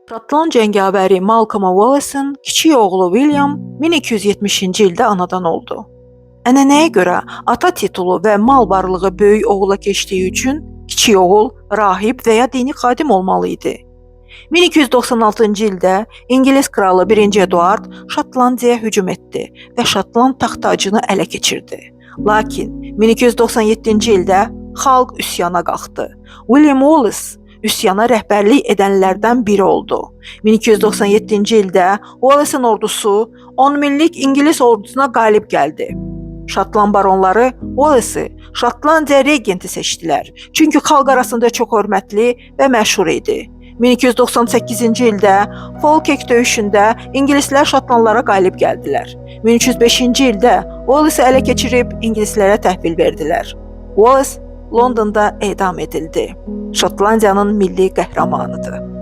Şotland cəngavəri Malcolm Wallace'ın kiçik oğlu William 1270-ci ildə anadan oldu. Ənənəyə görə ata titulu və mal varlığı böyük oğula keçdiyi üçün kiçik oğul rahib və ya dini xadim olmalı idi. 1296-cı ildə İngilis kralı 1. Eduard Şotlandiyaya hücum etdi və Şotland taxt-tacını ələ keçirdi. Lakin 1297-ci ildə xalq üsyana qalxdı. William Wallace üsyana rəhbərlik edənlərdən biri oldu. 1297-ci ildə Wallace'ın ordusu 10 minlik İngilis ordusuna qalib gəldi. Şotland baronları Wallace'ı Şotlandiya regenti seçdilər. Çünki xalq arasında çox hörmətli və məşhur idi. 1298-ci ildə Falkirk döyüşündə ingilislər Şotlandlara qalib gəldilər. 1305-ci ildə Wallace'ı ələ keçirib ingilislərə təhvil verdilər. Wallace Londonda edam edildi. Şotlandiyanın milli qəhrəmanıdır.